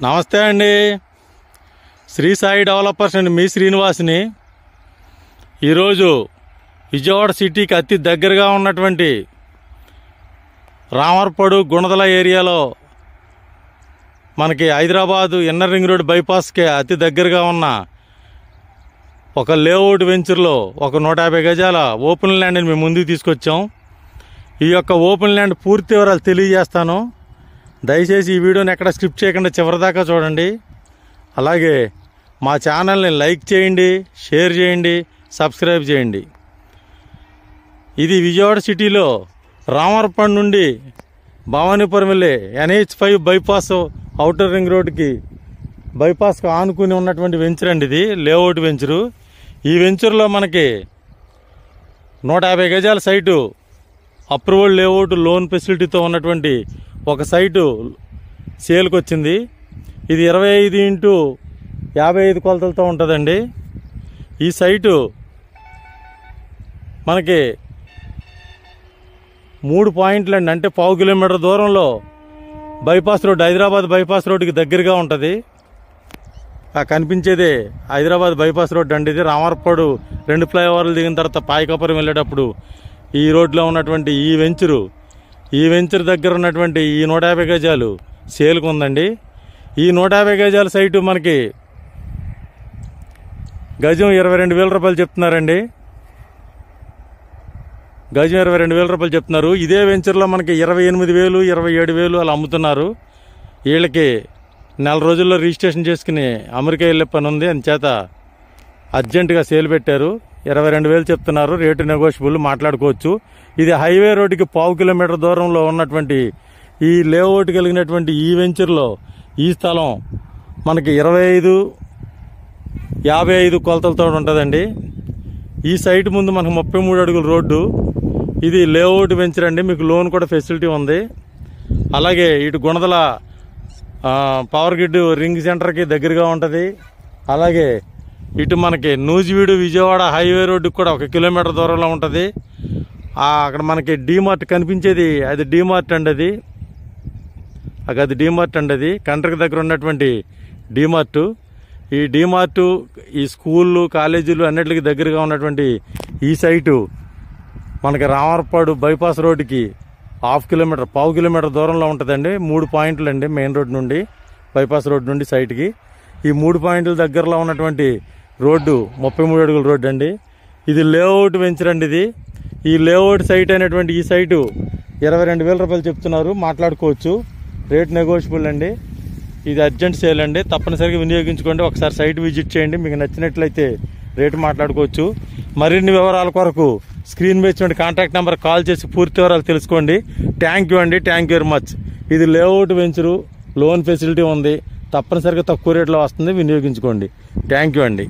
నమస్తే అండి. శ్రీ సాయి డెవలపర్స్ అండి. మీ శ్రీనివాస్ని. ఈరోజు విజయవాడ సిటీకి అతి దగ్గరగా ఉన్నటువంటి రామర్పడు గుణదల ఏరియాలో మనకి హైదరాబాదు ఇన్నర్ రింగ్ రోడ్ బైపాస్కి అతి దగ్గరగా ఉన్న ఒక లేఅవుట్ వెంచర్లో ఒక 150 గజాల ఓపెన్ ల్యాండ్ని మేము ముందుకు తీసుకొచ్చాం. ఈ యొక్క ఓపెన్ ల్యాండ్ పూర్తి వివరాలు తెలియజేస్తాను. దయచేసి ఈ వీడియోని ఎక్కడ స్కిప్ చేయకుండా చివరిదాకా చూడండి. అలాగే మా ఛానల్ని లైక్ చేయండి, షేర్ చేయండి, సబ్స్క్రైబ్ చేయండి. ఇది విజయవాడ సిటీలో రామర్పడ్ నుండి భవానీపురం వెళ్ళే NH5 బైపాస్ ఔటర్ రింగ్ రోడ్కి బైపాస్కి ఆనుకుని ఉన్నటువంటి వెంచర్ అండి. ఇది లేఅవుట్ వెంచరు. ఈ వెంచర్లో మనకి 150 గజాల సైటు అప్రూవల్ లేఅవుట్ లోన్ ఫెసిలిటీతో ఉన్నటువంటి ఒక సైటు సేల్కి వచ్చింది. ఇది 25x55 కొలతలతో ఉంటుందండి. ఈ సైటు మనకి 3 పాయింట్లు అండి, అంటే 1/2 కిలోమీటర్ దూరంలో బైపాస్ రోడ్, హైదరాబాద్ బైపాస్ రోడ్డుకి దగ్గరగా ఉంటుంది. కనిపించేదే హైదరాబాద్ బైపాస్ రోడ్ అండి. ఇది రామర్పడు 2 ఫ్లైఓవర్లు దిగిన తర్వాత పాయకాపురం వెళ్ళేటప్పుడు ఈ రోడ్లో ఉన్నటువంటి ఈ వెంచర్ దగ్గర ఉన్నటువంటి ఈ 150 గజాలు సేల్కి ఉందండి. ఈ 150 గజాల సైటు మనకి గజం 22,000 రూపాయలు చెప్తున్నారండి. గజం 22,000 రూపాయలు చెప్తున్నారు. ఇదే వెంచర్లో మనకి 28,000, 27,000 అలా అమ్ముతున్నారు. వీళ్ళకి నెల రోజుల్లో రిజిస్ట్రేషన్ చేసుకుని అమెరికా వెళ్ళే పని ఉంది. అందుచేత అర్జెంటుగా సేల్ పెట్టారు. 22,000 చెప్తున్నారు. రేటు నెగోషియబుల్, మాట్లాడుకోవచ్చు. ఇది హైవే రోడ్డుకి 1/2 కిలోమీటర్ దూరంలో ఉన్నటువంటి ఈ లేఅవుట్ కలిగినటువంటి ఈ వెంచర్లో ఈ స్థలం మనకి 25x55 కొలతలతో ఉంటుందండి. ఈ సైట్ ముందు మనకు 33 అడుగుల రోడ్డు. ఇది లేఅవుట్ వెంచర్ అండి. మీకు లోన్ కూడా ఫెసిలిటీ ఉంది. అలాగే ఇటు గుణదల పవర్ గ్రిడ్ రింగ్ సెంటర్కి దగ్గరగా ఉంటుంది. అలాగే ఇటు మనకి నూజివీడు విజయవాడ హైవే రోడ్డుకి కూడా 1 కిలోమీటర్ దూరంలో ఉంటుంది. అక్కడ మనకి డీమార్ట్ కనిపించేది, అది డీమార్ట్ అండి. అది డీమార్ట్ అండి. అది కంట్రీకి దగ్గర ఉన్నటువంటి డీమార్ట్. ఈ డీమార్ట్, ఈ స్కూళ్ళు, కాలేజీలు అన్నిటికి దగ్గరగా ఉన్నటువంటి ఈ సైటు మనకి రామర్పడు బైపాస్ రోడ్డుకి 1/2 కిలోమీటర్ దూరంలో ఉంటుందండి. 3 పాయింట్లు అండి మెయిన్ రోడ్ నుండి, బైపాస్ రోడ్ నుండి సైట్కి. ఈ 3 పాయింట్ల దగ్గరలో ఉన్నటువంటి రోడ్డు 33 అడుగుల రోడ్డు అండి. ఇది లేఅవుట్ వెంచర్ అండి. ఈ లేఅవుట్ సైట్ అయినటువంటి ఈ సైటు 22,000 రూపాయలు చెప్తున్నారు. మాట్లాడుకోవచ్చు. రేట్ నెగోషియబుల్ అండి. ఇది అర్జెంట్ సేల్ అండి. తప్పనిసరిగా వినియోగించుకోండి. ఒకసారి సైట్ విజిట్ చేయండి. మీకు నచ్చినట్లయితే రేటు మాట్లాడుకోవచ్చు. మరిన్ని వివరాల కొరకు స్క్రీన్ మీద చూడండి కాంటాక్ట్ నెంబర్ కాల్ చేసి పూర్తి వివరాలు తెలుసుకోండి. థ్యాంక్ యూ అండి. Thank you very much. ఇది లేఅవుట్ వెంచరు, లోన్ ఫెసిలిటీ ఉంది. తప్పనిసరిగా తక్కువ రేట్లో వస్తుంది. వినియోగించుకోండి. థ్యాంక్ యూ అండి.